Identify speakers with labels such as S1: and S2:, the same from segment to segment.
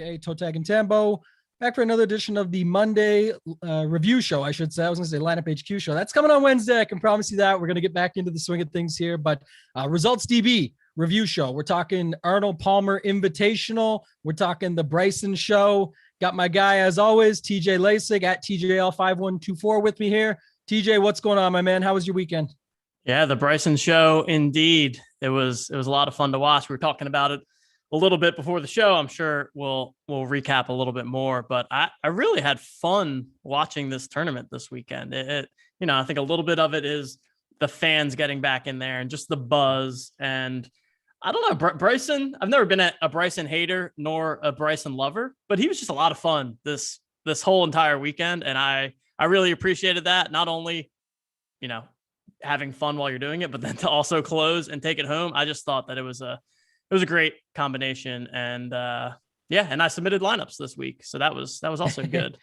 S1: aka ToeTagginTambo, back for another edition of the Monday review show, I should say. I was going to say Lineup HQ show. That's coming on Wednesday. I can promise you that. We're going to get back into the swing of things here, but Resultsdb review show. We're talking Arnold Palmer Invitational. We're talking the Bryson show. Got my guy, as always, TJ Laessig at TJL5124 with me here. TJ, what's going on, my man? How was your weekend?
S2: Yeah, the Bryson show, indeed. It was a lot of fun to watch. We were talking about it a little bit before the show. I'm sure we'll recap a little bit more, but I really had fun watching this tournament this weekend. I think a little bit of it is the fans getting back in there and just the buzz. And I don't know, Bryson, I've never been a Bryson hater nor a Bryson lover, but he was just a lot of fun this whole entire weekend. And I really appreciated that. Not only, having fun while you're doing it, but then to also close and take it home. I just thought that it was a great combination. And and I submitted lineups this week. So that was also good.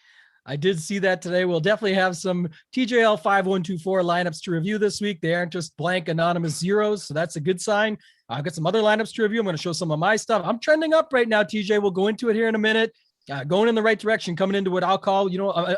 S1: I did see that today. We'll definitely have some TJL 5124 lineups to review this week. They aren't just blank anonymous zeros. So that's a good sign. I've got some other lineups to review. I'm going to show some of my stuff. I'm trending up right now, TJ. We'll go into it here in a minute. Going in the right direction, coming into what I'll call,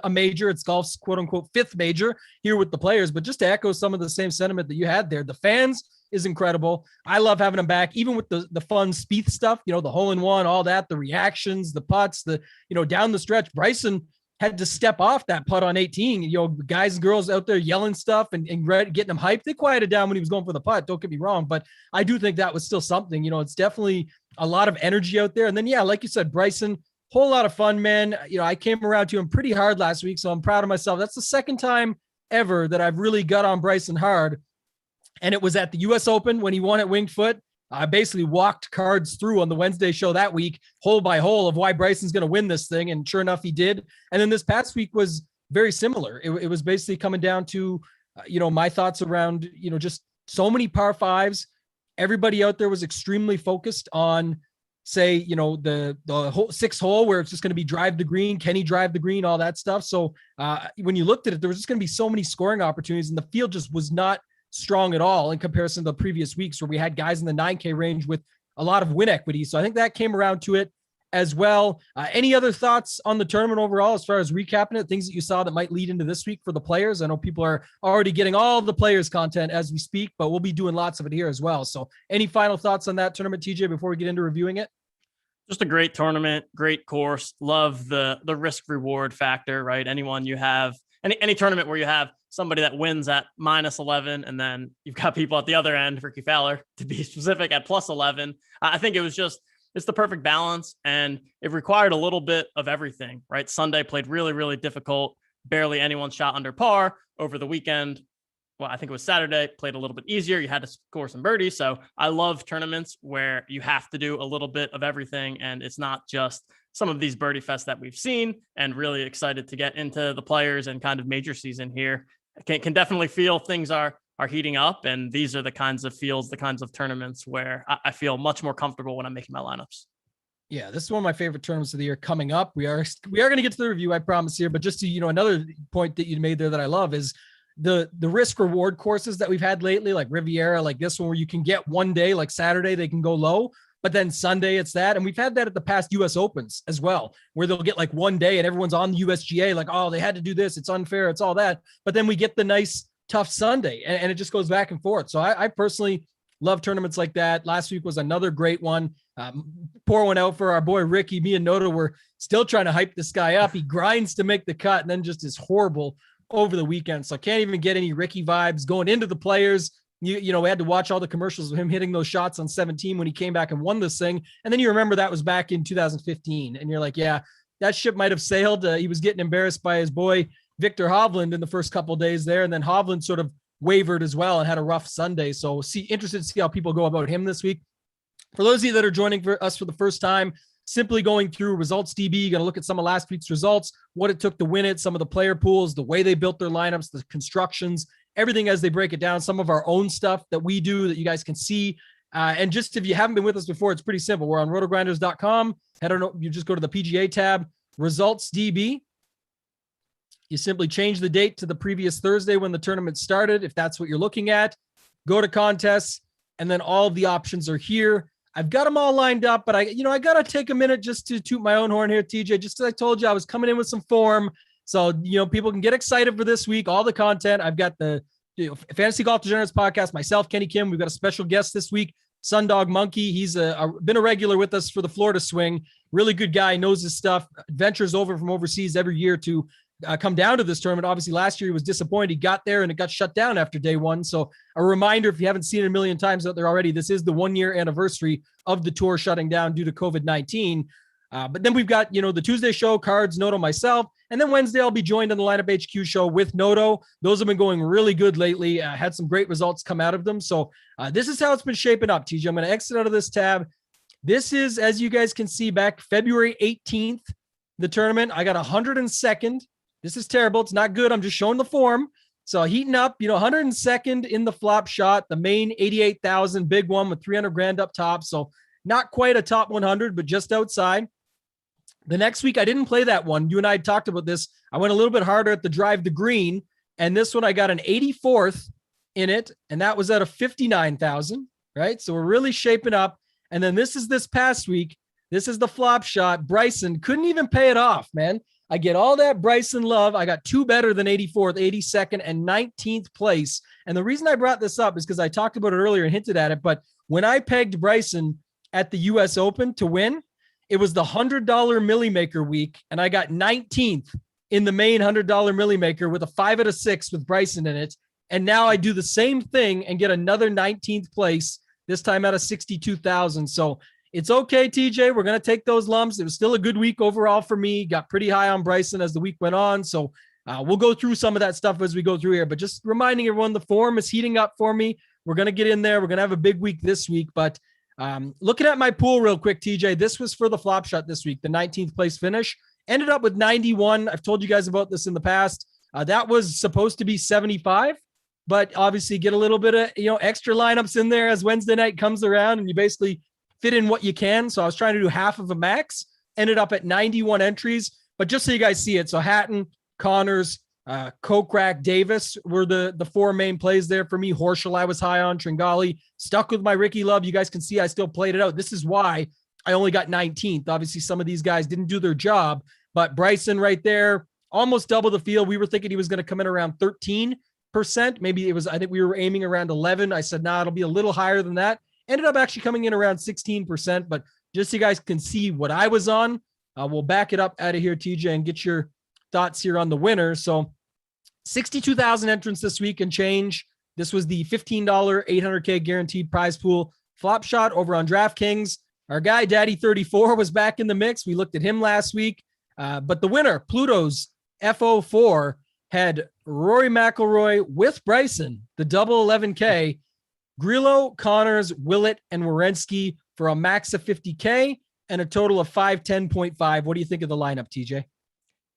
S1: a major. It's golf's quote unquote fifth major here with the players. But just to echo some of the same sentiment that you had there, the fans is incredible. I love having them back, even with the fun Spieth stuff, the hole in one, all that, the reactions, the putts, down the stretch. Bryson had to step off that putt on 18. Guys and girls out there yelling stuff and getting them hyped. They quieted down when he was going for the putt. Don't get me wrong, but I do think that was still something. It's definitely a lot of energy out there. And then, like you said, Bryson, whole lot of fun, man. I came around to him pretty hard last week, so I'm proud of myself. That's the second time ever that I've really got on Bryson hard. And it was at the US Open when he won at Winged Foot. I basically walked cards through on the Wednesday show that week, hole by hole, of why Bryson's going to win this thing. And sure enough, he did. And then this past week was very similar. It was basically coming down to, my thoughts around, just so many par fives. Everybody out there was extremely focused on, say, the whole sixth hole where it's just going to be drive the green. Can he drive the green? All that stuff. So when you looked at it, there was just going to be so many scoring opportunities, and the field just was not strong at all in comparison to the previous weeks where we had guys in the 9K range with a lot of win equity. So I think that came around to it as well. Any other thoughts on the tournament overall, as far as recapping it, things that you saw that might lead into this week for the players? I know people are already getting all the players content as we speak, but we'll be doing lots of it here as well. So any final thoughts on that tournament, TJ, before we get into reviewing it?
S2: Just a great tournament, great course. Love the risk reward factor, right? Anyone you have, any tournament where you have somebody that wins at -11, and then you've got people at the other end, Ricky Fowler, to be specific, at +11. I think it's the perfect balance, and it required a little bit of everything, right? Sunday played really, really difficult. Barely anyone shot under par. Over the weekend, well, I think it was Saturday, played a little bit easier. You had to score some birdies. So I love tournaments where you have to do a little bit of everything, and it's not just some of these birdie fests that we've seen. And really excited to get into the players and kind of major season here. I can definitely feel things are heating up, and these are the kinds of fields, the kinds of tournaments where I feel much more comfortable when I'm making my lineups.
S1: Yeah, this is one of my favorite tournaments of the year coming up. We are going to get to the review, I promise here, but just to, another point that you made there that I love is the risk reward courses that we've had lately, like Riviera, like this one, where you can get one day, like Saturday, they can go low, but then Sunday it's that. And we've had that at the past US Opens as well, where they'll get like one day and everyone's on the USGA, like, oh, they had to do this. It's unfair. It's all that. But then we get the nice, tough Sunday, and it just goes back and forth. So I personally love tournaments like that. Last week was another great one. Pour one out for our boy Ricky. Me and Noda were still trying to hype this guy up. He grinds to make the cut and then just is horrible over the weekend. So I can't even get any Ricky vibes going into the players. We had to watch all the commercials of him hitting those shots on 17 when he came back and won this thing. And then you remember that was back in 2015. And you're like, yeah, that ship might have sailed. He was getting embarrassed by his boy Victor Hovland in the first couple of days there. And then Hovland sort of wavered as well and had a rough Sunday. So interested to see how people go about him this week. For those of you that are joining us for the first time, simply going through Resultsdb, you're going to look at some of last week's results, what it took to win it, some of the player pools, the way they built their lineups, the constructions, everything as they break it down, some of our own stuff that we do that you guys can see. And just if you haven't been with us before, it's pretty simple. We're on Rotogrinders.com. You just go to the PGA tab, Resultsdb. You simply change the date to the previous Thursday when the tournament started, if that's what you're looking at. Go to contests, and then all of the options are here. I've got them all lined up, but I got to take a minute just to toot my own horn here, TJ. Just as I told you, I was coming in with some form. So, people can get excited for this week, all the content. I've got the Fantasy Golf Degenerates podcast, myself, Kenny Kim. We've got a special guest this week, Sundog Monkey. He's been a regular with us for the Florida Swing. Really good guy, knows his stuff, ventures over from overseas every year to come down to this tournament. Obviously, last year he was disappointed. He got there and it got shut down after day one. So a reminder, if you haven't seen it a million times out there already, this is the 1 year anniversary of the tour shutting down due to COVID-19. But then we've got, the Tuesday show, Cards, Noto, myself. And then Wednesday, I'll be joined on the Lineup HQ show with Noto. Those have been going really good lately. Had some great results come out of them. So this is how it's been shaping up, TJ. I'm going to exit out of this tab. This is, as you guys can see, back February 18th, the tournament. I got 102nd. This is terrible. It's not good. I'm just showing the form. So heating up, 102nd in the flop shot, the main 88,000, big one with 300 grand up top. So not quite a top 100, but just outside. The next week, I didn't play that one. You and I talked about this. I went a little bit harder at the drive to green. And this one, I got an 84th in it. And that was out of 59,000, right? So we're really shaping up. And then this is this past week. This is the flop shot. Bryson couldn't even pay it off, man. I get all that Bryson love. I got two better than 84th, 82nd, and 19th place. And the reason I brought this up is because I talked about it earlier and hinted at it. But when I pegged Bryson at the US Open to win, it was the $100 Millie Maker week. And I got 19th in the main $100 Millie Maker with a 5 out of 6 with Bryson in it. And now I do the same thing and get another 19th place, this time out of 62,000. So it's okay, TJ. We're going to take those lumps. It was still a good week overall for me. Got pretty high on Bryson as the week went on. So we'll go through some of that stuff as we go through here. But just reminding everyone, the form is heating up for me. We're going to get in there. We're going to have a big week this week. But looking at my pool real quick, TJ, this was for the flop shot this week, the 19th place finish. Ended up with 91. I've told you guys about this in the past. That was supposed to be 75. But obviously get a little bit of, extra lineups in there as Wednesday night comes around and you basically fit in what you can. So I was trying to do half of a max, ended up at 91 entries, but just so you guys see it. So Hatton, Connors, Kokrak, Davis were the four main plays there for me. Horschel, I was high on. Tringali, stuck with my Ricky Love. You guys can see I still played it out. This is why I only got 19th. Obviously some of these guys didn't do their job, but Bryson right there, almost double the field. We were thinking he was going to come in around 13%. Maybe it was, I think we were aiming around 11. I said, it'll be a little higher than that. Ended up actually coming in around 16%, but just so you guys can see what I was on, we'll back it up out of here, TJ, and get your thoughts here on the winner. So 62,000 entrants this week and change. This was the $15 800K guaranteed prize pool flop shot over on DraftKings. Our guy, Daddy 34, was back in the mix. We looked at him last week, but the winner, Pluto's FO4, had Rory McIlroy with Bryson, the double 11K, Grillo, Connors, Willett, and Werenski for a max of 50K and a total of 510.5. What do you think of the lineup, TJ?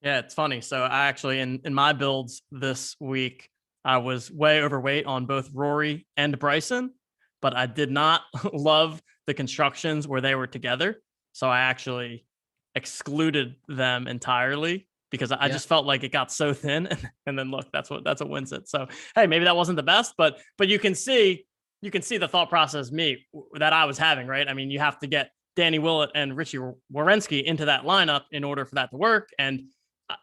S2: Yeah, it's funny. So I actually, in my builds this week, I was way overweight on both Rory and Bryson, but I did not love the constructions where they were together. So I actually excluded them entirely because I just felt like it got so thin. And then look, that's what wins it. So, hey, maybe that wasn't the best, but you can see the thought process that I was having, right? I mean, you have to get Danny Willett and Richie Werenski into that lineup in order for that to work. And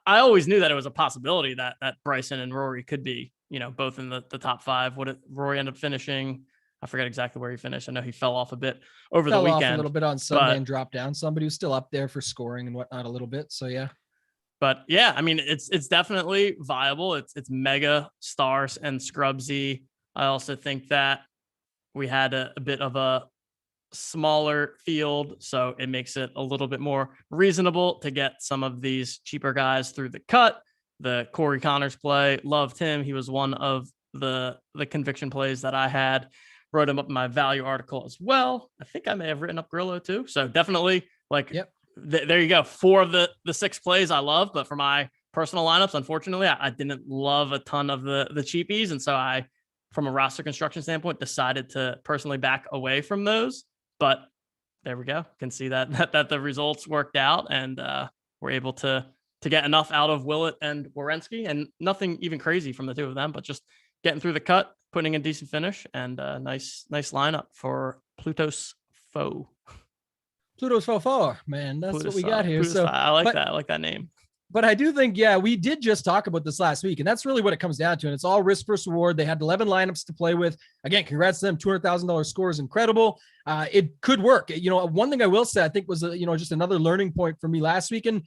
S2: I always knew that it was a possibility that Bryson and Rory could be, both in the top five. What did Rory end up finishing? I forget exactly where he finished. I know he fell off a bit over the weekend.
S1: Off a little bit on Sunday and dropped down some, but he was still up there for scoring and whatnot a little bit. So yeah.
S2: But yeah, I mean, it's definitely viable. It's mega stars and scrubsy. I also think that we had a bit of a smaller field, so it makes it a little bit more reasonable to get some of these cheaper guys through the cut. The Corey Connors play, loved him. He was one of the conviction plays that I had. Wrote him up in my value article as well. I think I may have written up Grillo too. So definitely there you go. 4 of the 6 plays I love, but for my personal lineups, unfortunately, I didn't love a ton of the cheapies. And so I, from a roster construction standpoint, decided to personally back away from those. But there we go. Can see that the results worked out, and we're able to get enough out of Willett and Werenski, and nothing even crazy from the two of them, but just getting through the cut, putting a decent finish, and a nice lineup for Pluto's foe.
S1: Pluto's faux, man. That's
S2: Pluto's
S1: what we
S2: foe.
S1: got here.
S2: Pluto's
S1: So
S2: foe. I like
S1: but,
S2: that. I like that name.
S1: But I do think, yeah, we did just talk about this last week, and that's really what it comes down to. And it's all risk versus reward. They had 11 lineups to play with. Again, congrats to them. $200,000 score is incredible. It could work. One thing I will say, I think was, just another learning point for me last week. And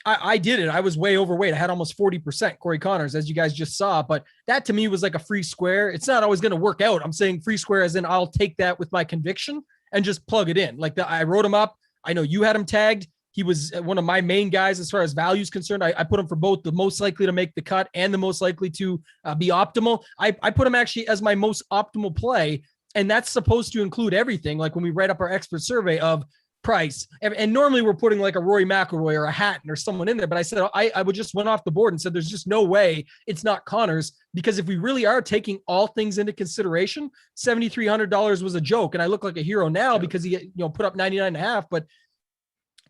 S1: I did it. I was way overweight. I had almost 40% Corey Connors, as you guys just saw. But that to me was like a free square. It's not always going to work out. I'm saying free square as in I'll take that with my conviction and just plug it in. Like I wrote him up. I know you had him tagged. He was one of my main guys as far as value is concerned. I put him for both the most likely to make the cut and the most likely to be optimal. I put him actually as my most optimal play, and that's supposed to include everything. Like when we write up our expert survey of price, and normally we're putting like a Rory McIlroy or a Hatton or someone in there, but I said I would just went off the board and said there's just no way it's not Connors, because if we really are taking all things into consideration, $7,300 was a joke, and I look like a hero now because he put up 99.5, but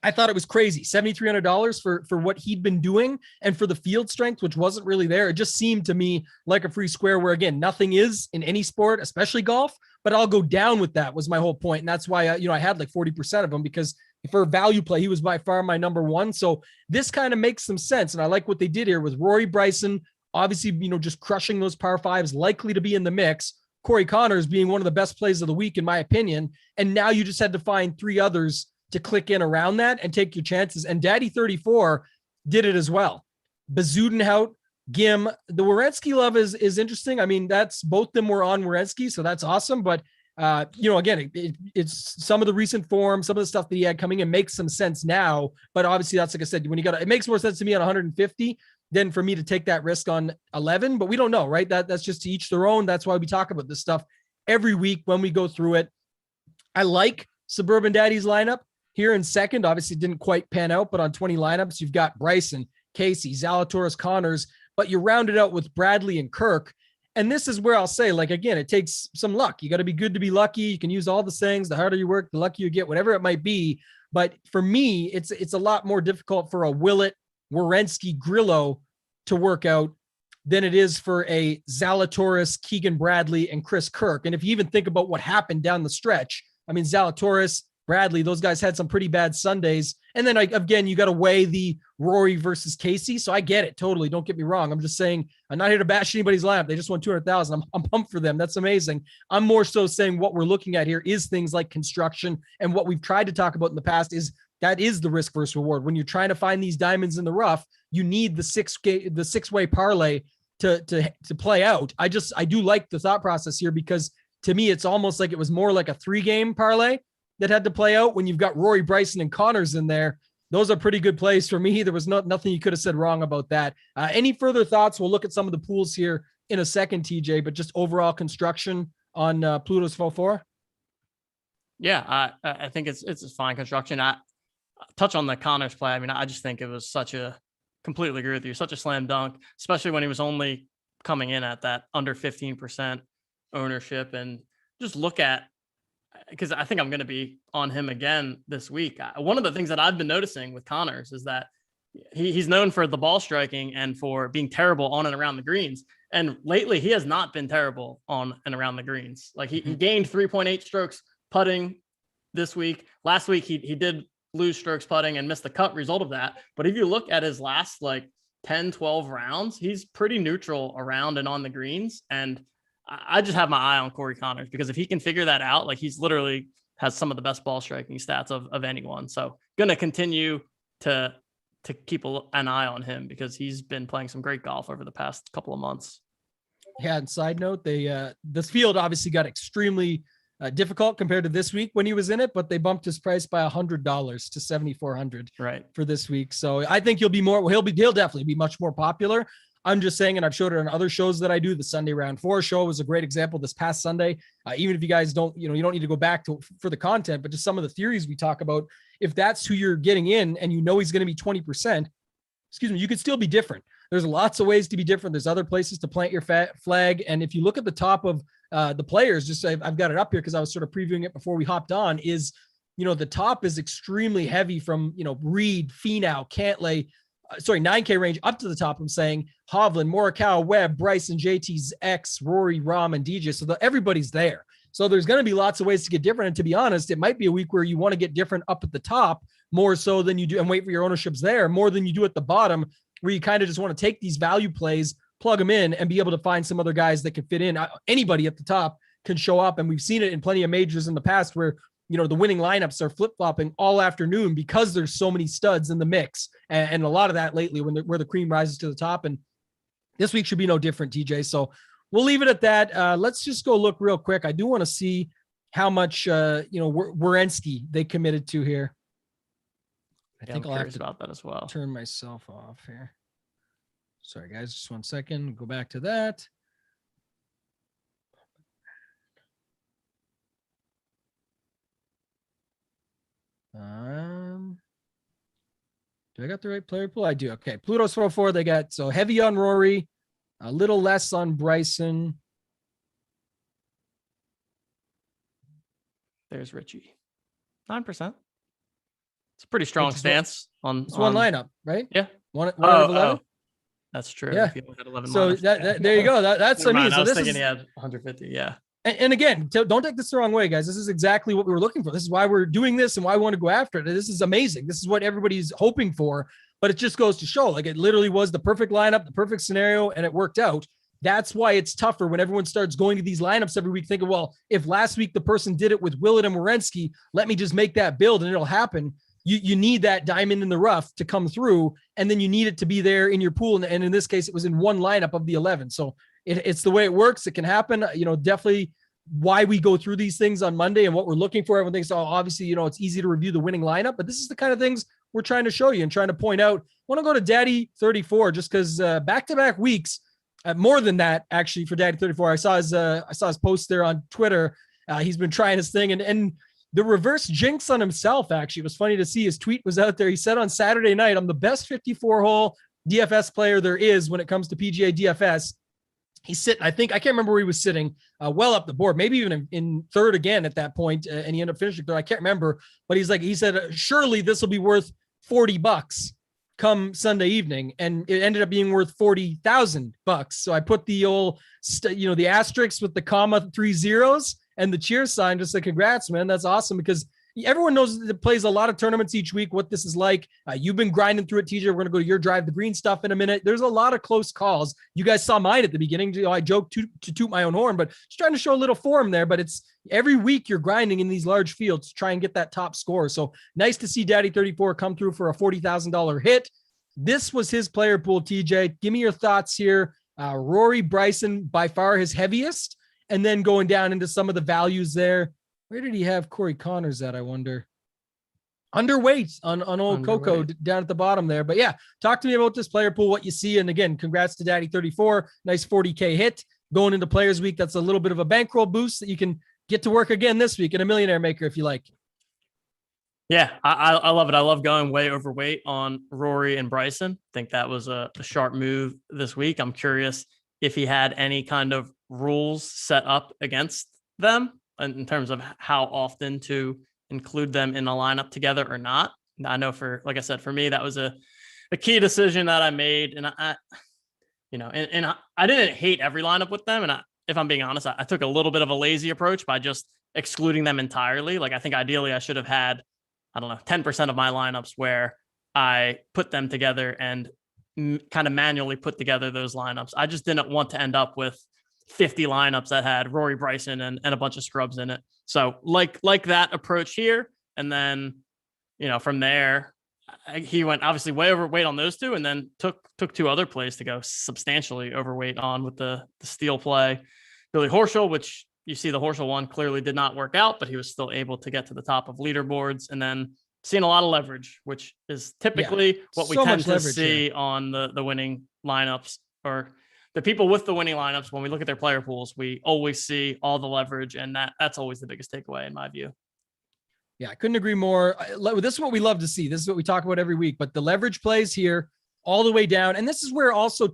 S1: I thought it was crazy. $7,300 for what he'd been doing and for the field strength, which wasn't really there. It just seemed to me like a free square where, again, nothing is in any sport, especially golf, but I'll go down with that was my whole point. And that's why, I had like 40% of them, because for a value play, he was by far my number one. So this kind of makes some sense. And I like what they did here with Rory Bryson, obviously, just crushing those par fives, likely to be in the mix. Corey Connors being one of the best plays of the week, in my opinion. And now you just had to find three others to click in around that and take your chances. And Daddy 34 did it as well. Bezudenhout, Gim, the Werenski love is interesting. I mean, that's both them were on Werenski, so that's awesome. But again, it's some of the recent form, some of the stuff that he had coming in makes some sense now. But obviously, that's like I said, when it makes more sense to me on 150 than for me to take that risk on 11. But we don't know, right? That's just to each their own. That's why we talk about this stuff every week when we go through it. I like Suburban Daddy's lineup. Here in second, obviously didn't quite pan out, but on 20 lineups, you've got Bryson, Casey, Zalatoris, Connors, but you round it out with Bradley and Kirk. And this is where I'll say, like, again, it takes some luck. You got to be good to be lucky. You can use all the sayings, the harder you work, the luckier you get, whatever it might be. But for me, it's a lot more difficult for a Willett, Werenski, Grillo to work out than it is for a Zalatoris, Keegan Bradley, and Chris Kirk. And if you even think about what happened down the stretch, I mean, Zalatoris, Bradley, those guys had some pretty bad Sundays. And then again, you got to weigh the Rory versus Casey. So I get it. Totally. Don't get me wrong. I'm just saying, I'm not here to bash anybody's lineup. They just won 200,000. I'm pumped for them. That's amazing. I'm more so saying what we're looking at here is things like construction. And what we've tried to talk about in the past is that is the risk versus reward. When you're trying to find these diamonds in the rough, you need the six-way parlay to play out. I do like the thought process here, because to me, it's almost like it was more like a 3-game parlay that had to play out. When you've got Rory, Bryson, and Connors in there, those are pretty good plays for me. There was nothing you could have said wrong about that. Any further thoughts? We'll look at some of the pools here in a second, TJ, but just overall construction on Pluto's 4-4.
S2: Yeah, I think it's a fine construction. I touch on the Connors play. I mean, I just think it was completely agree with you, such a slam dunk, especially when he was only coming in at that under 15% ownership. And just look at, because I think I'm going to be on him again this week. One of the things that I've been noticing with Connors is that he's known for the ball striking and for being terrible on and around the greens. And lately he has not been terrible on and around the greens. Like he gained 3.8 strokes putting this week. Last week, he did lose strokes putting and missed the cut result of that. But if you look at his last 10, 12 rounds, he's pretty neutral around and on the greens. And I just have my eye on Corey Connors, because if he can figure that out, he's literally has some of the best ball striking stats of anyone. So going to continue to keep an eye on him, because he's been playing some great golf over the past couple of months.
S1: Yeah. And side note, this field obviously got extremely difficult compared to this week when he was in it, but they bumped his price by $100 to $7,400
S2: right
S1: for this week. So I think he'll definitely be much more popular. I'm just saying, and I've showed it on other shows that I do. The Sunday Round 4 show was a great example this past Sunday. Even if you guys don't, you don't need to go back for the content, but just some of the theories we talk about, if that's who you're getting in and he's going to be 20%, you could still be different. There's lots of ways to be different. There's other places to plant your flag. And if you look at the top of the players, I've got it up here because I was sort of previewing it before we hopped on, is, the top is extremely heavy from, Reed, Finau, Cantlay, 9K range up to the top. I'm saying Hovland, Morikawa, Webb, Bryson, JT's X, Rory, Rahm, and DJ. So everybody's there. So there's going to be lots of ways to get different. And to be honest, it might be a week where you want to get different up at the top more so than you do and wait for your ownerships there more than you do at the bottom, where you kind of just want to take these value plays, plug them in, and be able to find some other guys that can fit in. Anybody at the top can show up. And we've seen it in plenty of majors in the past where, the winning lineups are flip-flopping all afternoon because there's so many studs in the mix. And a lot of that lately where the cream rises to the top. And this week should be no different, TJ. So we'll leave it at that. Let's just go look real quick. I do want to see how much, Werenski they committed to here. I think I'll have to
S2: about that as well.
S1: Turn myself off here. Sorry, guys. Just 1 second. Go back to that. Do I got the right player pool? I do. Okay. Pluto's 4-4. They got so heavy on Rory, a little less on Bryson.
S2: There's Richie. 9%. It's a pretty strong stance on
S1: one lineup, right?
S2: Yeah.
S1: One out of 11.
S2: That's true.
S1: Yeah.
S2: If you had 11
S1: so that there you go. That's what I mean. So
S2: I was thinking he had 150. Yeah.
S1: And again, don't take this the wrong way, guys. This is exactly what we were looking for. This is why we're doing this and why we want to go after it. This is amazing. This is what everybody's hoping for, but it just goes to show, like, it literally was the perfect lineup, the perfect scenario, and it worked out. That's why it's tougher when everyone starts going to these lineups every week thinking, well, if last week the person did it with Willett and Werenski, let me just make that build and it'll happen. You need that diamond in the rough to come through, and then you need it to be there in your pool. And in this case, it was in one lineup of the 11. So it's the way it works. It can happen, definitely why we go through these things on Monday and what we're looking for. Everyone thinks, obviously, it's easy to review the winning lineup, but this is the kind of things we're trying to show you and trying to point out. I want to go to Daddy 34 just because back-to-back weeks, more than that, actually, for Daddy 34. I saw his post there on Twitter. He's been trying his thing and the reverse jinx on himself. Actually, it was funny to see his tweet was out there. He said on Saturday night, I'm the best 54-hole DFS player there is when it comes to PGA DFS. He's sitting, I can't remember where he was sitting, well up the board, maybe even in third again at that point, and he ended up finishing third. I can't remember, but he said, surely this will be worth $40 come Sunday evening, and it ended up being worth $40,000. So I put the old, the asterisk with the comma 3 zeros and the cheer sign, just like, congrats, man, that's awesome, because everyone knows that it plays a lot of tournaments each week, what this is like. You've been grinding through it, TJ. We're going to go to your Drive the Green stuff in a minute. There's a lot of close calls. You guys saw mine at the beginning. I joked to toot my own horn, but just trying to show a little form there. But it's every week you're grinding in these large fields to try and get that top score. So nice to see Daddy 34 come through for a $40,000 hit. This was his player pool, TJ. Give me your thoughts here. Rory, Bryson, by far his heaviest, and then going down into some of the values there. Where did he have Corey Connors at, I wonder? Underweight on old Coco down at the bottom there. But yeah, talk to me about this player pool, what you see. And again, congrats to Daddy 34. Nice 40K hit going into Players Week. That's a little bit of a bankroll boost that you can get to work again this week in a Millionaire Maker if you like.
S2: Yeah, I love it. I love going way overweight on Rory and Bryson. I think that was a sharp move this week. I'm curious if he had any kind of rules set up against them in terms of how often to include them in a lineup together or not. I know like I said, for me, that was a key decision that I made. And I didn't hate every lineup with them. And if I'm being honest, I took a little bit of a lazy approach by just excluding them entirely. Like, I think ideally I should have had, 10% of my lineups where I put them together and kind of manually put together those lineups. I just didn't want to end up with 50 lineups that had Rory, Bryson, and a bunch of scrubs in it. So like that approach here. And then, from there, he went obviously way overweight on those two, and then took 2 other plays to go substantially overweight on with the steal play. Billy Horschel, which you see the Horschel one clearly did not work out, but he was still able to get to the top of leaderboards. And then seeing a lot of leverage, which is typically what we tend to see on the winning lineups, or the people with the winning lineups. When we look at their player pools, we always see all the leverage, and that's always the biggest takeaway in my view.
S1: Yeah, I couldn't agree more. This is what we love to see. This is what we talk about every week, but the leverage plays here all the way down. And this is where also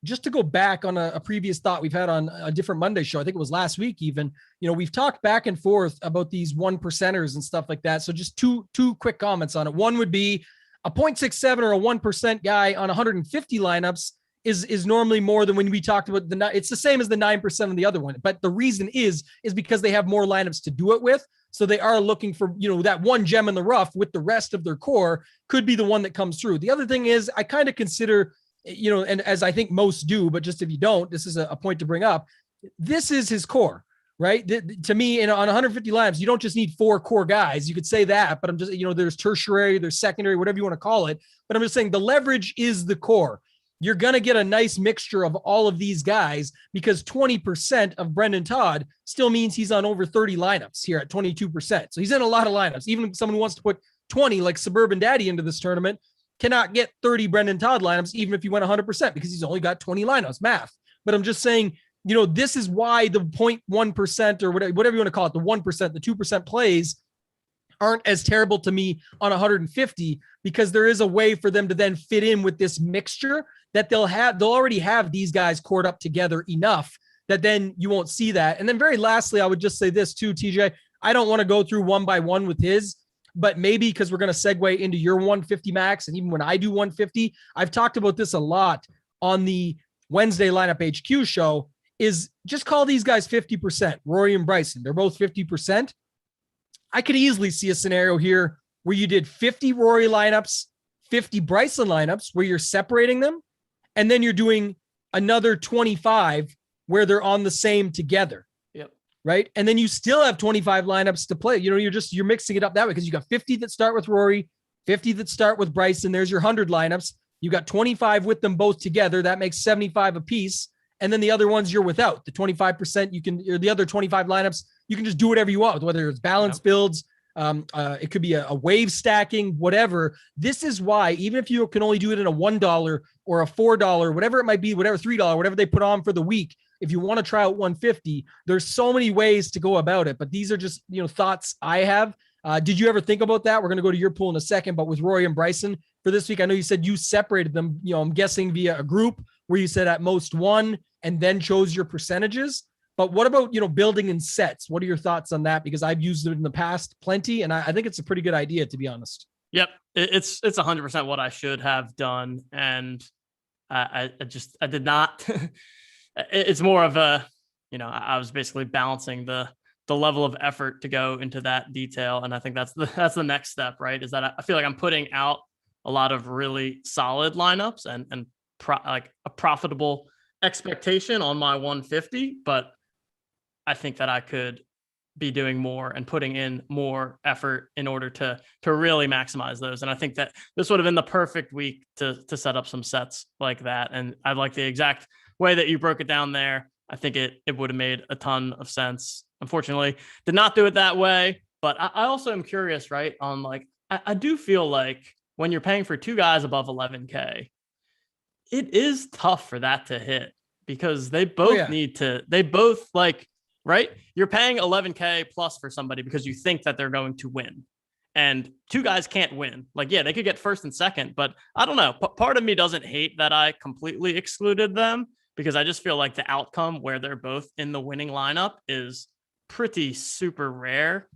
S1: just to go back on a previous thought we've had on a different Monday show, I think it was last week even, we've talked back and forth about these 1%ers and stuff like that. So just two quick comments on it. One would be a 0.67 or a 1% guy on 150 lineups is normally more than when we talked about it's the same as the 9% on the other one. But the reason is because they have more lineups to do it with. So they are looking for, that one gem in the rough with the rest of their core could be the one that comes through. The other thing is I kind of consider, and as I think most do, but just if you don't, this is a point to bring up. This is his core, right? To me, on 150 lineups, you don't just need 4 core guys. You could say that, but I'm just, there's tertiary, there's secondary, whatever you want to call it. But I'm just saying the leverage is the core. You're going to get a nice mixture of all of these guys because 20% of Brendan Todd still means he's on over 30 lineups here at 22%. So he's in a lot of lineups. Even someone who wants to put 20 like Suburban Daddy into this tournament cannot get 30 Brendan Todd lineups, even if you went 100%, because he's only got 20 lineups, math. But I'm just saying, this is why the 0.1% or whatever you want to call it, the 1%, the 2% plays aren't as terrible to me on 150, because there is a way for them to then fit in with this mixture that they'll already have these guys cored up together enough that then you won't see that. And then very lastly, I would just say this too, TJ, I don't want to go through one by one with his, but maybe because we're going to segue into your 150 max. And even when I do 150, I've talked about this a lot on the Wednesday lineup HQ show, is just call these guys 50%, Rory and Bryson. They're both 50%. I could easily see a scenario here where you did 50 Rory lineups, 50 Bryson lineups, where you're separating them. And then you're doing another 25 where they're on the same together.
S2: Yep.
S1: Right. And then you still have 25 lineups to play. You're mixing it up that way, because you got 50 that start with Rory, 50 that start with Bryson. There's your 100 lineups. You got 25 with them both together. That makes 75 apiece. And then the other ones you're without. The 25% or the other 25 lineups, you can just do whatever you want with, whether it's balance builds. It could be a wave stacking, whatever. This is why, even if you can only do it in a $1 or a $4, whatever it might be, whatever $3, whatever they put on for the week, if you want to try out 150, there's so many ways to go about it. But these are just, thoughts I have. Did you ever think about that? We're going to go to your pool in a second, but with Rory and Bryson for this week, I know you said you separated them, I'm guessing via a group where you said at most one and then chose your percentages. But what about, building in sets? What are your thoughts on that? Because I've used it in the past plenty, and I think it's a pretty good idea, to be honest.
S2: Yep. It's 100% what I should have done. And I did not. It's more of a, I was basically balancing the level of effort to go into that detail. And I think that's the next step, right? Is that I feel like I'm putting out a lot of really solid lineups and like a profitable expectation on my 150, but I think that I could be doing more and putting in more effort in order to really maximize those. And I think that this would have been the perfect week to set up some sets like that. And I like the exact way that you broke it down there. I think it would have made a ton of sense. Unfortunately, did not do it that way. But I also am curious, right? On like, I do feel like when you're paying for 2 guys above 11K, it is tough for that to hit, because they both right? You're paying 11K plus for somebody because you think that they're going to win, and 2 guys can't win. Like, yeah, they could get first and second, but I don't know. Part of me doesn't hate that I completely excluded them, because I just feel like the outcome where they're both in the winning lineup is pretty super rare.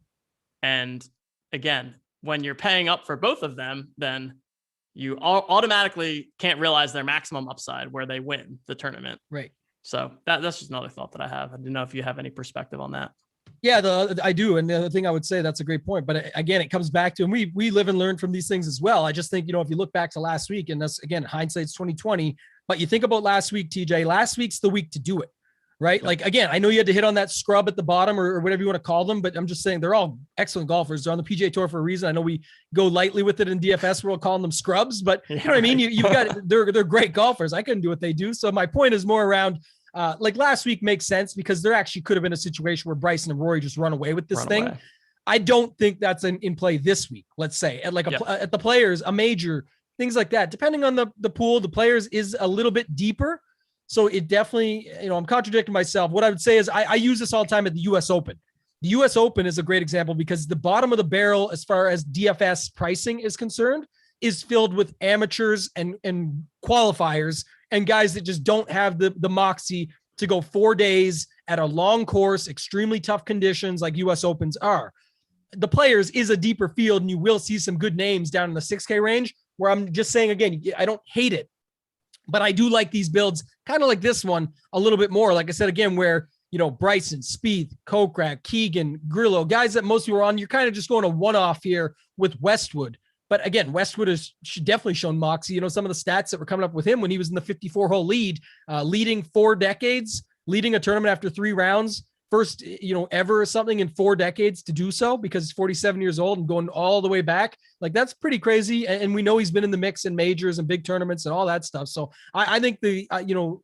S2: And again, when you're paying up for both of them, then you automatically can't realize their maximum upside where they win the tournament.
S1: Right.
S2: So that's just another thought that I have. I didn't know if you have any perspective on that.
S1: Yeah, I do. And the other thing I would say, that's a great point. But again, it comes back to, and we live and learn from these things as well. I just think, if you look back to last week, and that's, again, hindsight's 2020, but you think about last week, TJ, last week's the week to do it, right? Yeah. Like, again, I know you had to hit on that scrub at the bottom or whatever you want to call them, but I'm just saying they're all excellent golfers. They're on the PGA Tour for a reason. I know we go lightly with it in DFS. We're all calling them scrubs, but you know what I mean? You've got, they're great golfers. I couldn't do what they do. So my point is more around, like last week makes sense, because there actually could have been a situation where Bryson and Rory just run away with this thing. I don't think that's in play this week. Let's say at like at the Players, a major, things like that, depending on the pool, the Players is a little bit deeper. So it definitely, I'm contradicting myself. What I would say is I use this all the time at the US Open. The US Open is a great example, because the bottom of the barrel, as far as DFS pricing is concerned, is filled with amateurs and qualifiers and guys that just don't have the moxie to go 4 days at a long course, extremely tough conditions like US Opens are. The Players is a deeper field, and you will see some good names down in the 6K range, where I'm just saying, again, I don't hate it. But I do like these builds, kind of like this one a little bit more. Like I said, again, where, Bryson, Spieth, Kokrak, Keegan, Grillo, guys that most people are on, you're kind of just going a one-off here with Westwood. But again, Westwood has definitely shown moxie. Some of the stats that were coming up with him when he was in the 54-hole lead, leading 4 decades, leading a tournament after 3 rounds, first, ever or something in 4 decades to do so, because he's 47 years old and going all the way back. Like, that's pretty crazy. And we know he's been in the mix in majors and big tournaments and all that stuff. So I think the,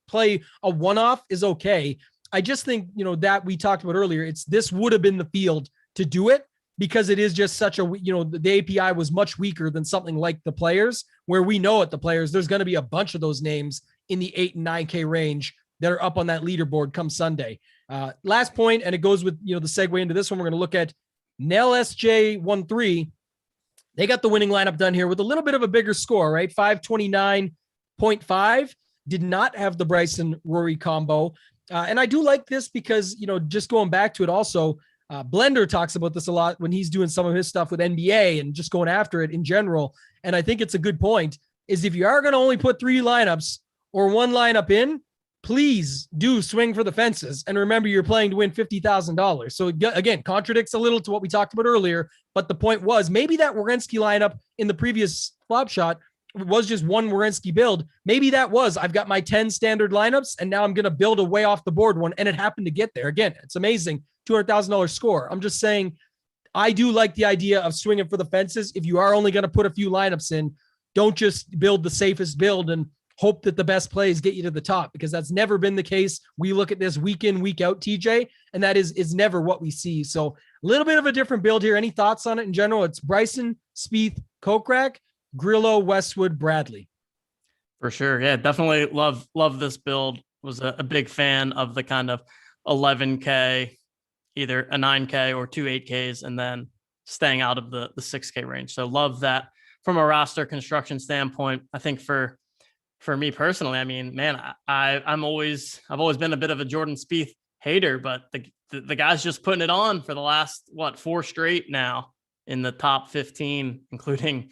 S1: play a one-off is okay. I just think, that we talked about earlier, this would have been the field to do it, because it is just such a, the API was much weaker than something like the Players, where we know at the Players, there's going to be a bunch of those names in the 8 and 9K range that are up on that leaderboard come Sunday. Last point, and it goes with, the segue into this one. We're going to look at Nell SJ13. They got the winning lineup done here with a little bit of a bigger score, right? 529.5. Did not have the Bryson Rory combo. And I do like this because, just going back to it also, Blender talks about this a lot when he's doing some of his stuff with NBA and just going after it in general. And I think it's a good point, is if you are going to only put 3 lineups or 1 lineup in, please do swing for the fences. And remember, you're playing to win $50,000. So again, contradicts a little to what we talked about earlier. But the point was, maybe that Werenski lineup in the previous flop shot was just one Werenski build. Maybe that was, I've got my 10 standard lineups and now I'm going to build a way off the board one. And it happened to get there. Again, it's amazing. $200,000 score. I'm just saying, I do like the idea of swinging for the fences. If you are only going to put a few lineups in, don't just build the safest build and hope that the best plays get you to the top, because that's never been the case. We look at this week in, week out, TJ, and that is never what we see. So a little bit of a different build here. Any thoughts on it in general? It's Bryson, Spieth, Kokrak, Grillo, Westwood, Bradley.
S2: For sure. Yeah, definitely love this build. Was a big fan of the kind of 11K, either a 9K or 2 8Ks, and then staying out of the 6K range. So love that from a roster construction standpoint. I think for me personally, I mean, man, I've always been a bit of a Jordan Spieth hater, but the guy's just putting it on for the last 4 straight now in the top 15, including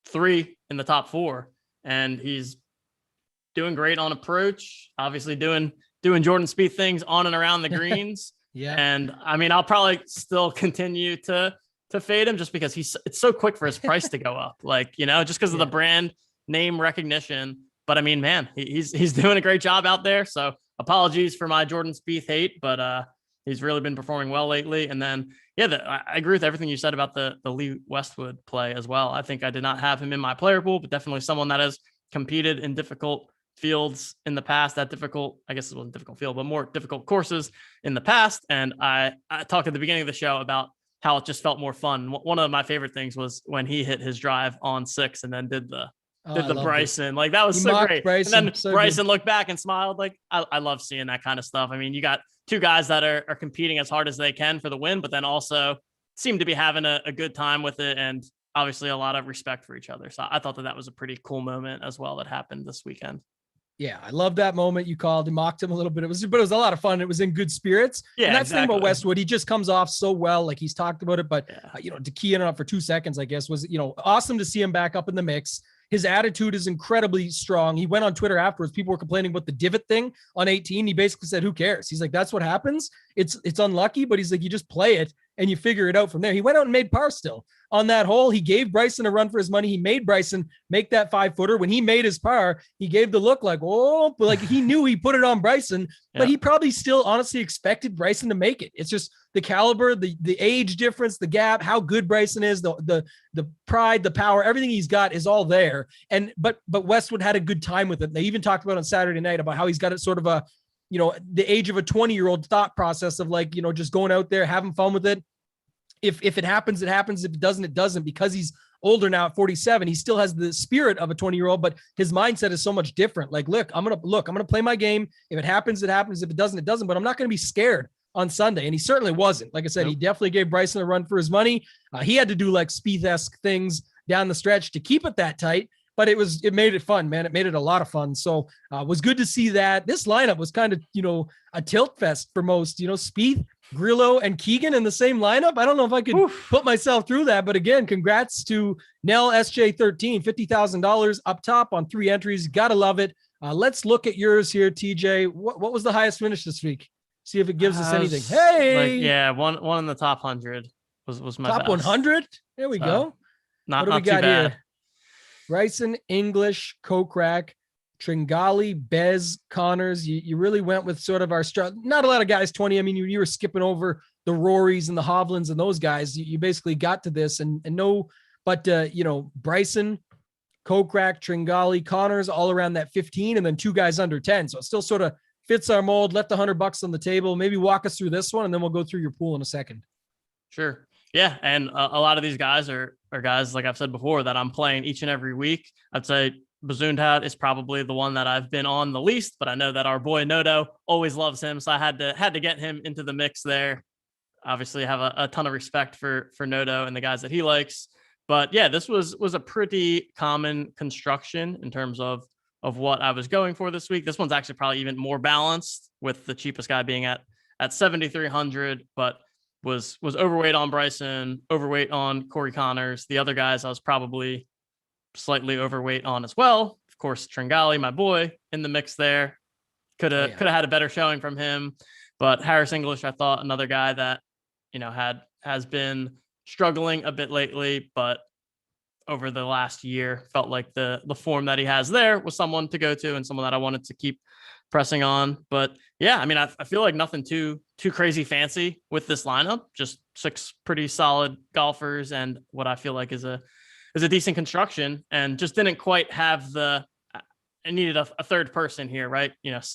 S2: 3 in the top 4, and he's doing great on approach. Obviously doing Jordan Spieth things on and around the greens.
S1: Yeah,
S2: and I mean, I'll probably still continue to fade him just because it's so quick for his price to go up, just because of the brand name recognition. But I mean, man, he's doing a great job out there. So apologies for my Jordan Spieth hate, but he's really been performing well lately. And then, I agree with everything you said about the Lee Westwood play as well. I think I did not have him in my player pool, but definitely someone that has competed in difficult fields in the past, I guess it wasn't difficult field, but more difficult courses in the past. And I talked at the beginning of the show about how it just felt more fun. One of my favorite things was when he hit his drive on 6 and then did the Bryson. Like, that was so great.
S1: Bryson,
S2: and then
S1: so
S2: Bryson looked back and smiled. Like, I love seeing that kind of stuff. I mean, you got 2 guys that are competing as hard as they can for the win, but then also seem to be having a good time with it, and obviously a lot of respect for each other. So I thought that was a pretty cool moment as well that happened this weekend.
S1: Yeah, I love that moment you called. You mocked him a little bit. It was a lot of fun. It was in good spirits.
S2: Yeah,
S1: and that's the thing
S2: exactly.
S1: about Westwood. He just comes off so well. Like, he's talked about it, but to key in on it for 2 seconds, I guess, was, awesome to see him back up in the mix. His attitude is incredibly strong. He went on Twitter afterwards. People were complaining about the divot thing on 18. He basically said, who cares? He's like, that's what happens. It's unlucky, but he's like, you just play it and you figure it out from there. He went out and made par still on that hole. He gave Bryson a run for his money. He made Bryson make that 5-footer. When he made his par, he gave the look like, oh, but like, he knew he put it on Bryson, but he probably still honestly expected Bryson to make it. It's just the caliber, the age difference, the gap, how good Bryson is, the pride, the power, everything he's got is all there. And, but Westwood had a good time with it. They even talked about on Saturday night about how he's got it sort of a, the age of a 20-year-old thought process of like, just going out there, having fun with it. If it happens, it happens. If it doesn't, it doesn't. Because he's older now at 47, he still has the spirit of a 20-year-old, but his mindset is so much different. Like, I'm going to play my game. If it happens, it happens. If it doesn't, it doesn't, but I'm not going to be scared on Sunday. And he certainly wasn't. Like I said, He definitely gave Bryson a run for his money. He had to do like Spieth-esque things down the stretch to keep it that tight, but it made it fun, man. It made it a lot of fun. So it was good to see that. This lineup was kind of, a tilt fest for most, Spieth, Grillo, and Keegan in the same lineup. I don't know if I could put myself through that, but again, congrats to Nell SJ13, $50,000 up top on 3 entries. Gotta love it. Let's look at yours here, TJ. What was the highest finish this week? See if it gives us anything. Hey,
S2: one in the top 100 was my
S1: top
S2: best.
S1: 100. There we go.
S2: Not
S1: what do we
S2: too
S1: got
S2: bad.
S1: here? Bryson, English, Kokrak, Tringali, Bez, Connors. You really went with sort of our not a lot of guys 20. I mean, you were skipping over the Rorys and the Hovlands and those guys. You basically got to this and no, but Bryson, Kokrak, Tringali, Connors, all around that 15, and then two guys under 10. So it still sort of fits our mold. Left $100 on the table. Maybe walk us through this one, and then we'll go through your pool in a second.
S2: Sure. Yeah. And a lot of these guys are guys, like I've said before, that I'm playing each and every week. I'd say Bazoontat is probably the one that I've been on the least, but I know that our boy Noto always loves him. So I had to get him into the mix there. Obviously have a ton of respect for Noto and the guys that he likes. But yeah, this was a pretty common construction in terms of what I was going for this week. This one's actually probably even more balanced, with the cheapest guy being at 7,300, but was overweight on Bryson, overweight on Corey Connors. The other guys I was probably slightly overweight on as well. Of course, Tringali, my boy, in the mix there. Could have had a better showing from him. But Harris English, I thought, another guy that has been struggling a bit lately, but over the last year felt like the form that he has there was someone to go to and someone that I wanted to keep pressing on. But yeah, I mean, I feel like nothing too crazy fancy with this lineup, just 6 pretty solid golfers and what I feel like is a decent construction, and just didn't quite have I needed a third person here, right?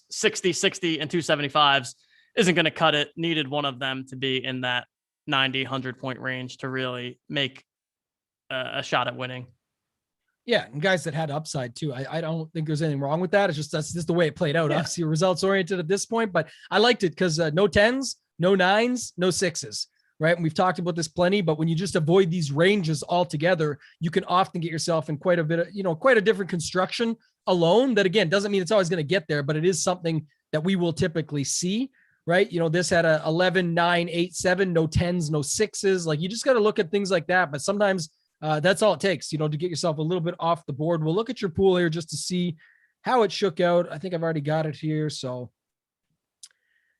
S2: 60 and 275s isn't going to cut it. Needed one of them to be in that 90, 100 point range to really make a shot at winning.
S1: Yeah, and guys that had upside too. I don't think there's anything wrong with that. It's just that's just the way it played out. Yeah. Obviously, results oriented at this point, but I liked it because no 10s, no 9s, no 6s. Right. And we've talked about this plenty, but when you just avoid these ranges altogether, you can often get yourself in quite a bit of, quite a different construction alone. That again doesn't mean it's always going to get there, but it is something that we will typically see. Right. This had a 11, 9, 8, 7, no 10s, no 6s. Like, you just got to look at things like that. But sometimes that's all it takes, to get yourself a little bit off the board. We'll look at your pool here just to see how it shook out. I think I've already got it here. So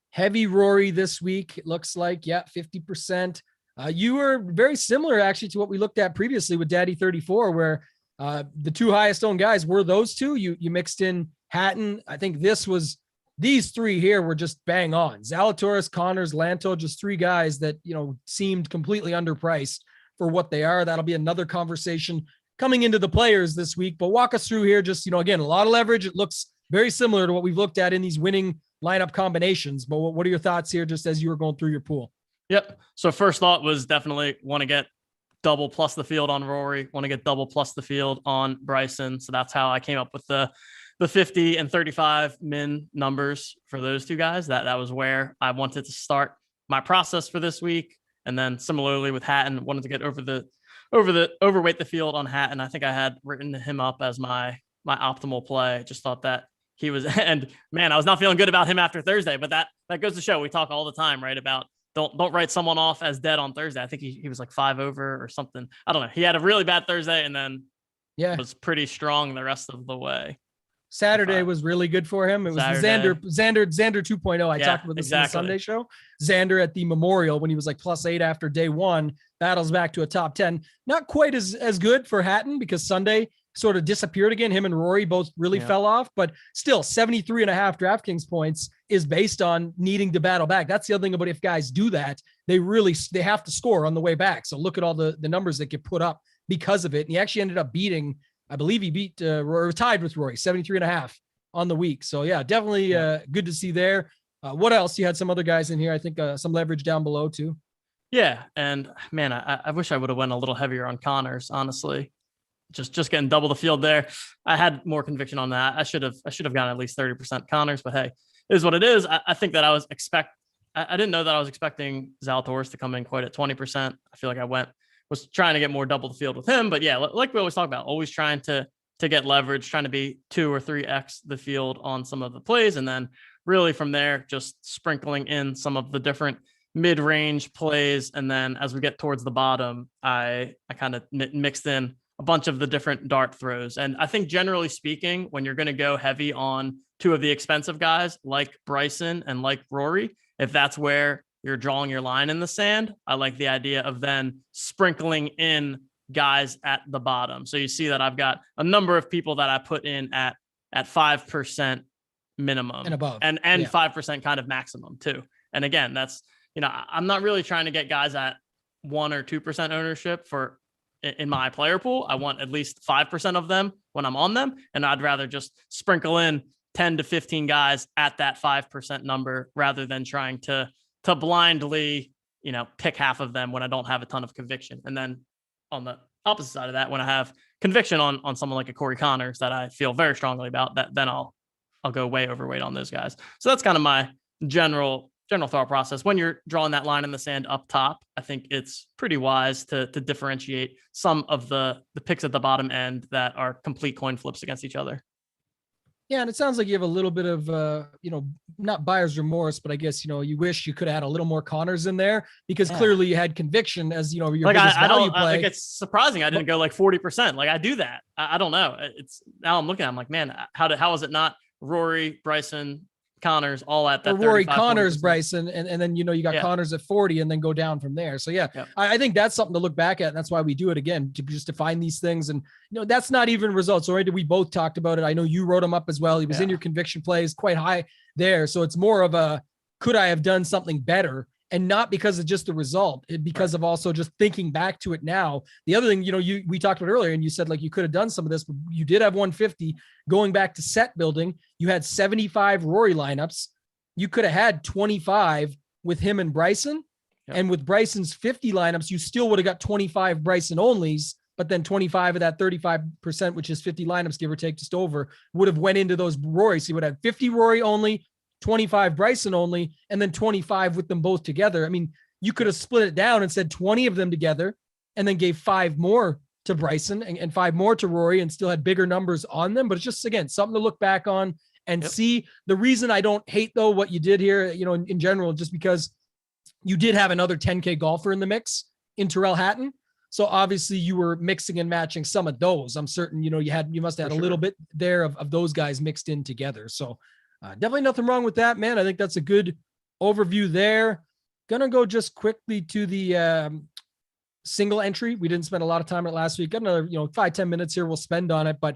S1: heavy Rory this week, it looks like, 50%. You were very similar actually to what we looked at previously with Daddy 34, where the two highest owned guys were those two. You mixed in Hatton. I think these three here were just bang on. Zalatoris, Connors, Lanto, just three guys that, seemed completely underpriced for what they are. That'll be another conversation coming into the players this week, but walk us through here. Just, again, a lot of leverage. It looks very similar to what we've looked at in these winning lineup combinations, but what are your thoughts here just as you were going through your pool?
S2: Yep. So first thought was definitely want to get double plus the field on Rory, want to get double plus the field on Bryson. So that's how I came up with the 50 and 35 min numbers for those two guys. That was where I wanted to start my process for this week. And then similarly with Hatton, wanted to get overweight the field on Hatton. I think I had written him up as my optimal play. Just thought that he was, and man, I was not feeling good about him after Thursday, but that goes to show we talk all the time, right? About don't write someone off as dead on Thursday. I think he was like 5 over or something. I don't know. He had a really bad Thursday and then was pretty strong the rest of the way.
S1: Saturday was really good for him. It was Xander 2.0. I talked about this in the Sunday show. Xander at the Memorial when he was like +8 after day one, battles back to a top 10. Not quite as good for Hatton because Sunday sort of disappeared again. Him and Rory both really fell off, but still 73.5 DraftKings points is based on needing to battle back. That's the other thing about if guys do that, they have to score on the way back. So look at all the numbers that get put up because of it. And he actually ended up beating, I believe he beat or tied with Rory 73.5 on the week. So yeah, definitely good to see there. What else? You had some other guys in here. I think some leverage down below too. Yeah.
S2: And man, I wish I would have went a little heavier on Connors, honestly. Just getting double the field there. I had more conviction on that. I should have gotten at least 30% Connors, but hey, it is what it is. I think that I didn't know that I was expecting Zalatoris to come in quite at 20%. I feel like I was trying to get more double the field with him, but yeah, like we always talk about, always trying to get leverage, trying to be 2 or 3x the field on some of the plays. And then really from there, just sprinkling in some of the different mid-range plays. And then as we get towards the bottom, I kind of mixed in a bunch of the different dart throws. And I think generally speaking, when you're going to go heavy on two of the expensive guys like Bryson and like Rory, if that's where you're drawing your line in the sand, I like the idea of then sprinkling in guys at the bottom. So you see that I've got a number of people that I put in at 5% minimum
S1: and above,
S2: and 5% kind of maximum too. And again, that's, I'm not really trying to get guys at 1 or 2% ownership in my player pool. I want at least 5% of them when I'm on them. And I'd rather just sprinkle in 10 to 15 guys at that 5% number rather than trying to blindly, pick half of them when I don't have a ton of conviction. And then on the opposite side of that, when I have conviction on someone like a Corey Connors that I feel very strongly about, then I'll go way overweight on those guys. So that's kind of my general thought process. When you're drawing that line in the sand up top, I think it's pretty wise to differentiate some of the picks at the bottom end that are complete coin flips against each other.
S1: Yeah, and it sounds like you have a little bit of, not buyer's remorse, but I guess, you wish you could have had a little more Connors in there because clearly you had conviction as, your
S2: like
S1: biggest value play.
S2: Like it's surprising I didn't go like 40%. Like I do that. I don't know. It's now I'm looking at it, I'm like, man, how is it not Rory, Bryson, Connors all at that?
S1: Rory, Connors, 40%. Bryson, and then, you got Connors at 40 and then go down from there. So I think that's something to look back at. And that's why we do it again, to find these things. And, that's not even results. Already we both talked about it. I know you wrote him up as well. He was in your conviction plays quite high there. So it's more of a, could I have done something better? And not because of just the result, because of also just thinking back to it now. The other thing, we talked about earlier and you said like you could have done some of this, but you did have 150 going back to set building. You had 75 Rory lineups. You could have had 25 with him and Bryson. Yep. And with Bryson's 50 lineups, you still would have got 25 Bryson onlys, but then 25 of that 35%, which is 50 lineups, give or take, just over, would have went into those Rory. So you would have 50 Rory only, 25 Bryson only, and then 25 with them both together. I mean, you could have split it down and said 20 of them together and then gave 5 more to Bryson and 5 more to Rory and still had bigger numbers on them. But it's just, again, something to look back on and see. The reason I don't hate though what you did here, in general, just because you did have another 10K golfer in the mix in Tyrrell Hatton. So obviously you were mixing and matching some of those. I'm certain, you must have had a little bit there of those guys mixed in together. So definitely nothing wrong with that, man. I think that's a good overview there. Gonna go just quickly to the single entry. We didn't spend a lot of time on it last week. Got another, 5-10 minutes here we'll spend on it, but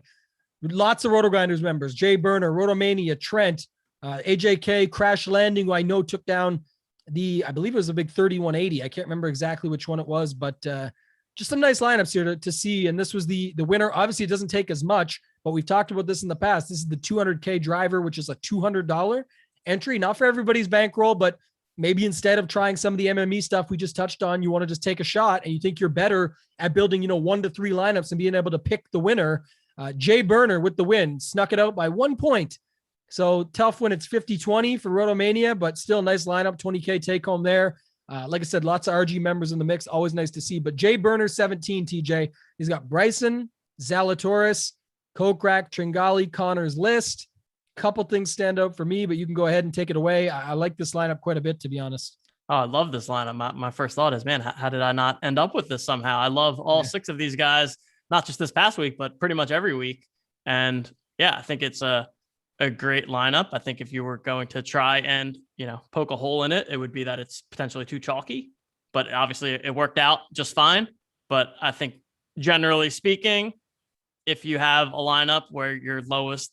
S1: lots of Rotogrinders members. Jay Burner, Rotomania, Trent, AJK, Crash Landing, who I know took down I believe it was a big 3180. I can't remember exactly which one it was, but just some nice lineups here to see. And this was the winner. Obviously, it doesn't take as much, but we've talked about this in the past. This is the 200K driver, which is a $200 entry, not for everybody's bankroll, but maybe instead of trying some of the MME stuff we just touched on, you want to just take a shot and you think you're better at building, 1 to 3 lineups and being able to pick the winner. Jay Burner with the win, snuck it out by 1 point. So tough when it's 50-20 for Rotomania, but still nice lineup, 20K take home there. Like I said, lots of RG members in the mix, always nice to see. But Jay Burner, 17, TJ. He's got Bryson, Zalatoris, Kokrak, Tringali, Connors list. Couple things stand out for me, but you can go ahead and take it away. I like this lineup quite a bit, to be honest.
S2: Oh, I love this lineup. My first thought is, man, how did I not end up with this somehow? I love all 6 of these guys, not just this past week, but pretty much every week. And I think it's a great lineup. I think if you were going to try and, poke a hole in it, it would be that it's potentially too chalky, but obviously it worked out just fine. But I think generally speaking, if you have a lineup where your lowest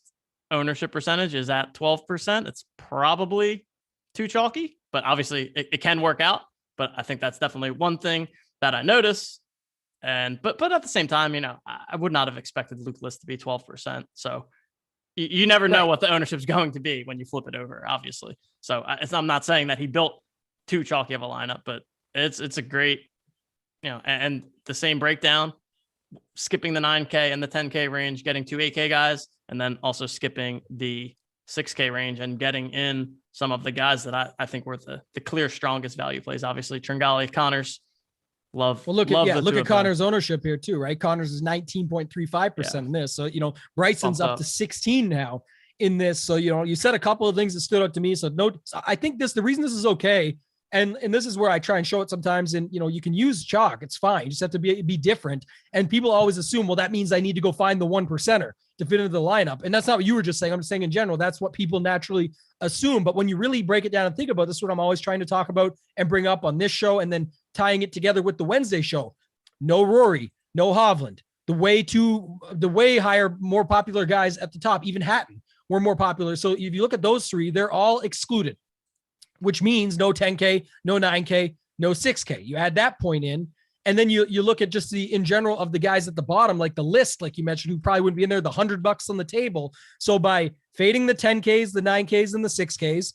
S2: ownership percentage is at 12%, it's probably too chalky, but obviously it can work out. But I think that's definitely one thing that I notice. But at the same time, I would not have expected Luke List to be 12%. So you never know what the ownership is going to be when you flip it over, obviously. So I'm not saying that he built too chalky of a lineup, but it's a great, and the same breakdown, skipping the 9K and the 10K range, getting 2 8K guys, and then also skipping the 6K range and getting in some of the guys that I think were the clear strongest value plays. Obviously, Tringali, Connors. Look at Connors' ownership here too, right? Connors is 19.35% in this. So, Bryson's up to 16 now in this. So, you said a couple of things that stood out to me. So I think the reason this is okay
S1: And this is where I try and show it sometimes. And, you can use chalk. It's fine. You just have to be different. And people always assume, well, that means I need to go find the 1%er to fit into the lineup. And that's not what you were just saying. I'm just saying in general, that's what people naturally assume. But when you really break it down and think about this, what I'm always trying to talk about and bring up on this show, and then tying it together with the Wednesday show, no Rory, no Hovland, the way higher, more popular guys at the top, even Hatton were more popular. So if you look at those three, they're all excluded, which means no 10K, no 9K, no 6K. You add that point in, and then you look at just in general of the guys at the bottom, like the list, like you mentioned, who probably wouldn't be in there, the $100 on the table. So by fading the 10Ks, the 9Ks, and the 6Ks,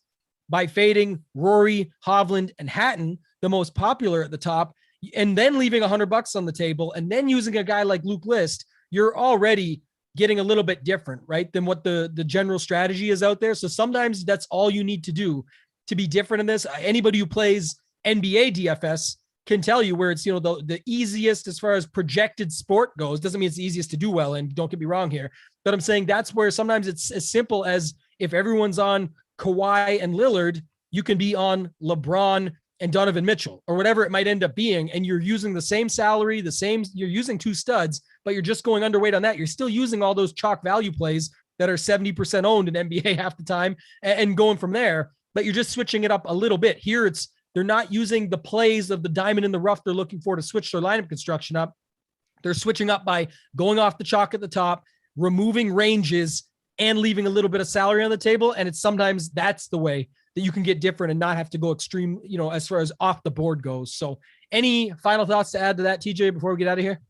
S1: by fading Rory, Hovland, and Hatton, the most popular at the top, and then leaving $100 on the table, and then using a guy like Luke List, you're already getting a little bit different, right, than what the general strategy is out there. So sometimes that's all you need to do to be different in this. Anybody who plays NBA DFS can tell you where it's, the easiest as far as projected sport goes. Doesn't mean it's the easiest to do well, and don't get me wrong here, but I'm saying that's where sometimes it's as simple as if everyone's on Kawhi and Lillard, you can be on LeBron and Donovan Mitchell or whatever it might end up being. And you're using the same salary, you're using two studs, but you're just going underweight on that. You're still using all those chalk value plays that are 70% owned in NBA half the time and going from there, but you're just switching it up a little bit. Here they're not using the plays of the diamond in the rough they're looking for to switch their lineup construction up. They're switching up by going off the chalk at the top, removing ranges, and leaving a little bit of salary on the table. And it's sometimes that's the way that you can get different and not have to go extreme, as far as off the board goes. So any final thoughts to add to that, TJ, before we get out of here?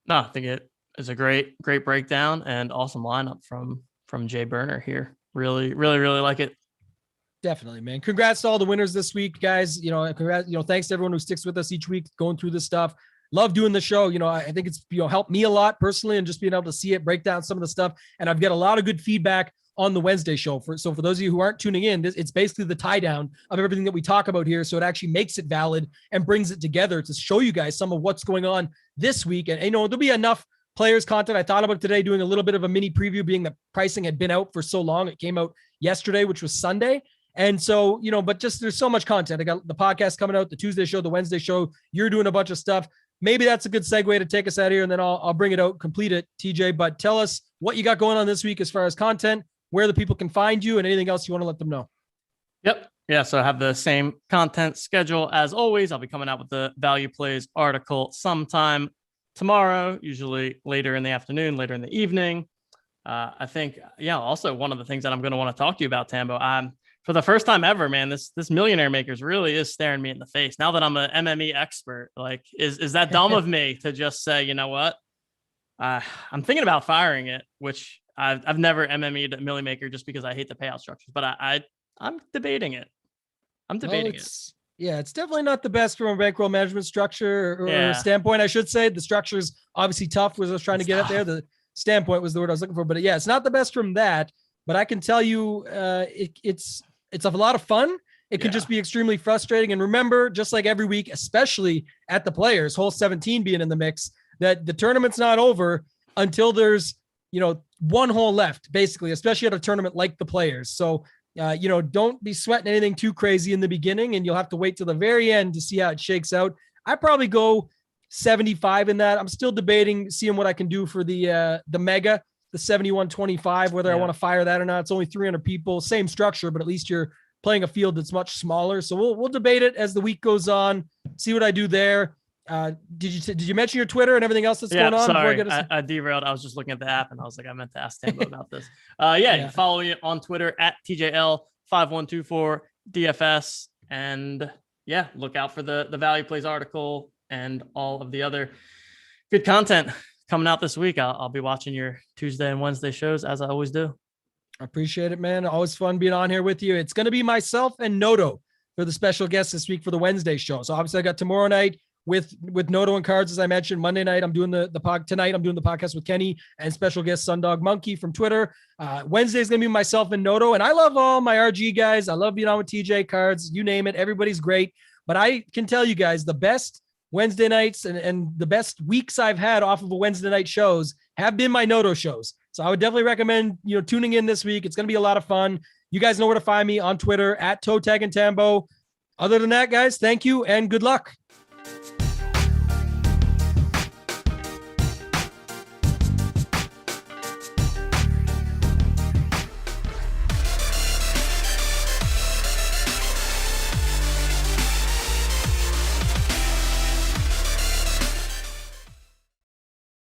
S2: No, I think it is a great breakdown and awesome lineup from Jay Burner here. Really, really, really like it.
S1: Definitely, man. Congrats to all the winners this week, guys. Congrats, thanks to everyone who sticks with us each week, going through this stuff. Love doing the show. I think it's, helped me a lot personally, and just being able to see it, break down some of the stuff. And I've got a lot of good feedback on the Wednesday show. So for those of you who aren't tuning in, it's basically the tie down of everything that we talk about here. So it actually makes it valid and brings it together to show you guys some of what's going on this week. And, there'll be enough players content. I thought about today doing a little bit of a mini preview, being that pricing had been out for so long. It came out yesterday, which was Sunday. And so, but just there's so much content. I got the podcast coming out, the Tuesday show, the Wednesday show. You're doing a bunch of stuff. Maybe that's a good segue to take us out of here, and then I'll bring it out, complete it, TJ. But tell us what you got going on this week as far as content, where the people can find you, and anything else you want to let them know.
S2: Yep. Yeah. So I have the same content schedule as always. I'll be coming out with the value plays article sometime tomorrow, usually later in the afternoon, later in the evening. I think, also one of the things that I'm going to want to talk to you about, Tambo, for the first time ever, man, this Millionaire Makers really is staring me in the face. Now that I'm an MME expert, like, is that dumb of me to just say, you know what? I'm thinking about firing it, which I've never MME'd a Millie Maker just because I hate the payout structures, but I'm debating it.
S1: Yeah, it's definitely not the best from a bankroll management structure or standpoint, I should say. The structure is obviously tough, was I was trying to get at there. The standpoint was the word I was looking for, but yeah, it's not the best from that. But I can tell you, it's a lot of fun. It can just be extremely frustrating. And remember, just like every week, especially at the Players, hole 17 being in the mix, that the tournament's not over until there's, one hole left, basically, especially at a tournament like the Players. So, don't be sweating anything too crazy in the beginning, and you'll have to wait till the very end to see how it shakes out. I probably go 75 in that. I'm still debating, seeing what I can do for the mega, the 7125, whether I want to fire that or not. It's only 300 people, same structure, but at least you're playing a field that's much smaller. So we'll debate it as the week goes on, see what I do there. Did you mention your Twitter and everything else that's going on?
S2: Sorry, I derailed. I was just looking at the app and I was like, I meant to ask Tambo about this. You can follow me on Twitter at TJL5124DFS, and look out for the Value Plays article and all of the other good content coming out this week. I'll be watching your Tuesday and Wednesday shows as I always do.
S1: I appreciate it, man. Always fun being on here with you. It's going to be myself and Noto for the special guest this week for the Wednesday show. So obviously I got tomorrow night with Noto and Cards, as I mentioned. Monday night, I'm doing tonight I'm doing the podcast with Kenny and special guest Sundog Monkey from Twitter. Wednesday is going to be myself and Noto. And I love all my RG guys. I love being on with TJ, Cards, you name it. Everybody's great. But I can tell you guys, the best Wednesday nights and the best weeks I've had off of a Wednesday night shows have been my Noto shows. So I would definitely recommend, tuning in this week. It's going to be a lot of fun. You guys know where to find me on Twitter at ToeTagginTambo. Other than that, guys, thank you and good luck.